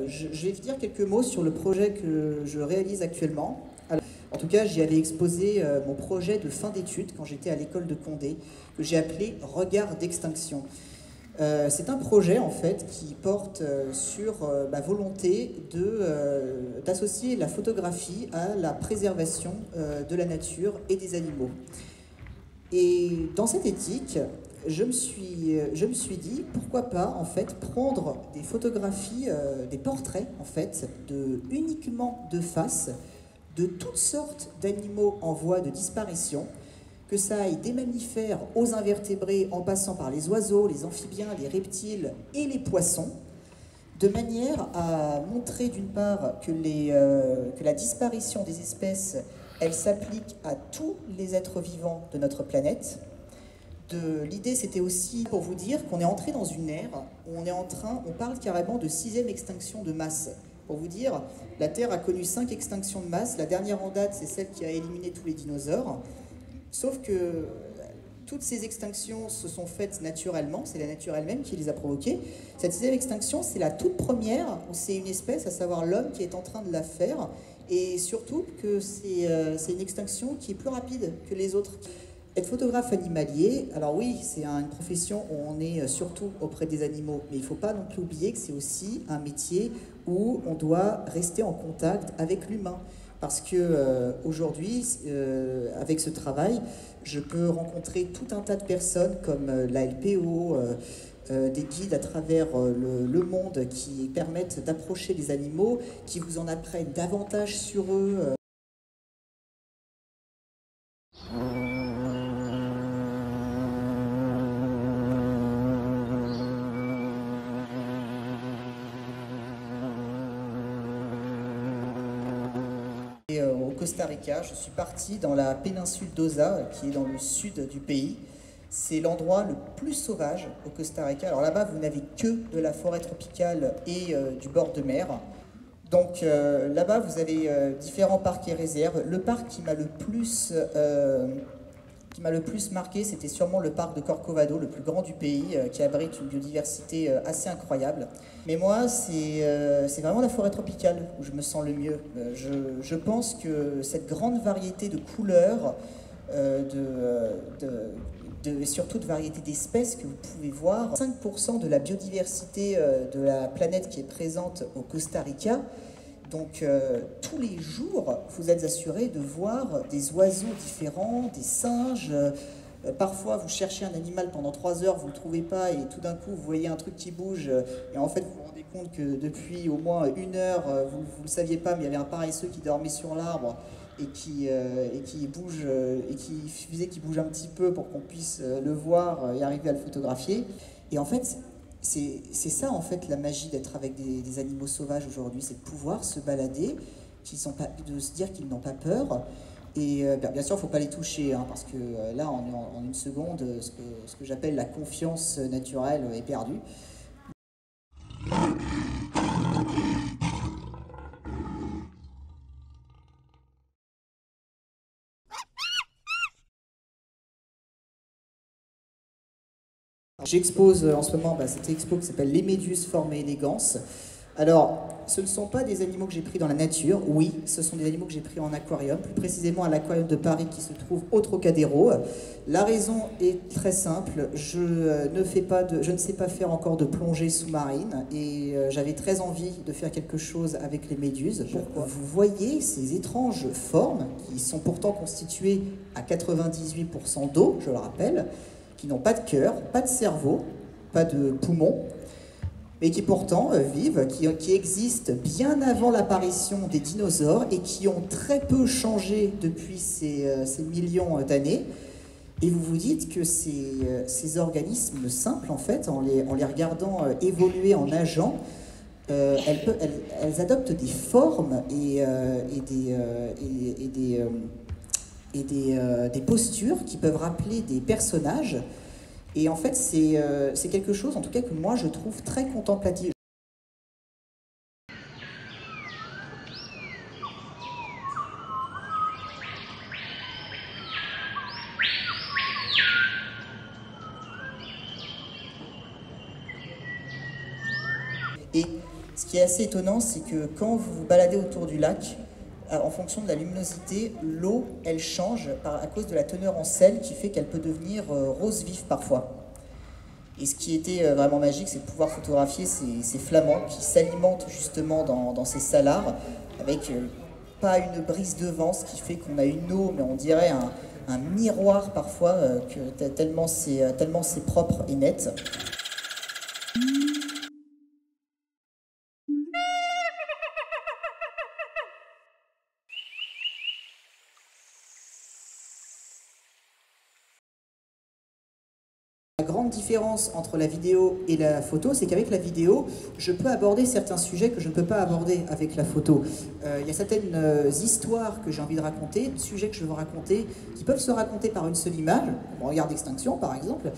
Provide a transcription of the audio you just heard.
Je vais vous dire quelques mots sur le projet que je réalise actuellement. Alors, en tout cas, j'y avais exposé mon projet de fin d'études quand j'étais à l'école de Condé, que j'ai appelé Regard d'extinction. C'est un projet en fait qui porte sur ma volonté d'associer la photographie à la préservation de la nature et des animaux. Et dans cette éthique, je me suis dit, pourquoi pas, en fait, prendre des photographies, des portraits, en fait, uniquement de face, de toutes sortes d'animaux en voie de disparition, que ça aille des mammifères aux invertébrés, en passant par les oiseaux, les amphibiens, les reptiles et les poissons, de manière à montrer d'une part que la disparition des espèces, elle s'applique à tous les êtres vivants de notre planète. L'idée, c'était aussi pour vous dire qu'on est entré dans une ère où on parle carrément de 6e extinction de masse. Pour vous dire, la Terre a connu 5 extinctions de masse. La dernière en date, c'est celle qui a éliminé tous les dinosaures. Sauf que toutes ces extinctions se sont faites naturellement, c'est la nature elle-même qui les a provoquées. Cette 6e extinction, c'est la toute première où c'est une espèce, à savoir l'homme, qui est en train de la faire. Et surtout que c'est une extinction qui est plus rapide que les autres. Être photographe animalier, alors oui, c'est une profession où on est surtout auprès des animaux, mais il ne faut pas non plus oublier que c'est aussi un métier où on doit rester en contact avec l'humain. Parce que aujourd'hui, avec ce travail, je peux rencontrer tout un tas de personnes comme la LPO, des guides à travers le monde qui permettent d'approcher les animaux, qui vous en apprennent davantage sur eux. Au Costa Rica, je suis parti dans la péninsule d'Osa, qui est dans le sud du pays. C'est l'endroit le plus sauvage au Costa Rica. Alors là-bas, vous n'avez que de la forêt tropicale et du bord de mer. Donc là-bas, vous avez différents parcs et réserves. Le parc qui m'a le plus marqué, c'était sûrement le parc de Corcovado, le plus grand du pays, qui abrite une biodiversité assez incroyable. Mais moi, c'est vraiment la forêt tropicale où je me sens le mieux. Je pense que cette grande variété de couleurs, et surtout de variété d'espèces que vous pouvez voir, 5% de la biodiversité de la planète qui est présente au Costa Rica. Donc tous les jours, vous êtes assuré de voir des oiseaux différents, des singes. Parfois, vous cherchez un animal pendant 3 heures, vous ne le trouvez pas, et tout d'un coup, vous voyez un truc qui bouge, et en fait, vous vous rendez compte que depuis au moins 1 heure, vous ne le saviez pas, mais il y avait un paresseux qui dormait sur l'arbre, et qui bouge, et qui suffisait qu'il bouge un petit peu pour qu'on puisse le voir et arriver à le photographier. Et en fait, c'est ça en fait la magie d'être avec des animaux sauvages aujourd'hui, c'est de pouvoir se balader, de se dire qu'ils n'ont pas peur. Et bien sûr, il ne faut pas les toucher, hein, parce que là, en une seconde, ce que j'appelle la confiance naturelle est perdue. J'expose en ce moment cette expo qui s'appelle Les Méduses, forme et élégance. Alors, ce ne sont pas des animaux que j'ai pris dans la nature, oui, ce sont des animaux que j'ai pris en aquarium, plus précisément à l'aquarium de Paris qui se trouve au Trocadéro. La raison est très simple, je ne sais pas faire encore de plongée sous-marine et j'avais très envie de faire quelque chose avec les méduses. Vous voyez ces étranges formes qui sont pourtant constituées à 98% d'eau, je le rappelle, qui n'ont pas de cœur, pas de cerveau, pas de poumons, mais qui pourtant vivent, qui existent bien avant l'apparition des dinosaures et qui ont très peu changé depuis ces millions d'années. Et vous vous dites que ces organismes simples, en fait, en les regardant évoluer en nageant, elles adoptent des formes et des postures qui peuvent rappeler des personnages. Et en fait, c'est quelque chose, en tout cas, que moi, je trouve très contemplatif. Et Ce qui est assez étonnant, c'est que quand vous vous baladez autour du lac, en fonction de la luminosité, l'eau, elle change à cause de la teneur en sel qui fait qu'elle peut devenir rose vif parfois. Et ce qui était vraiment magique, c'est de pouvoir photographier ces flamants qui s'alimentent justement dans ces salars avec pas une brise de vent, ce qui fait qu'on a une eau, mais on dirait un miroir parfois, tellement c'est propre et net. La grande différence entre la vidéo et la photo, c'est qu'avec la vidéo, je peux aborder certains sujets que je ne peux pas aborder avec la photo. Il y a certaines histoires que j'ai envie de raconter, sujets que je veux raconter, qui peuvent se raconter par une seule image, comme Regard d'extinction par exemple,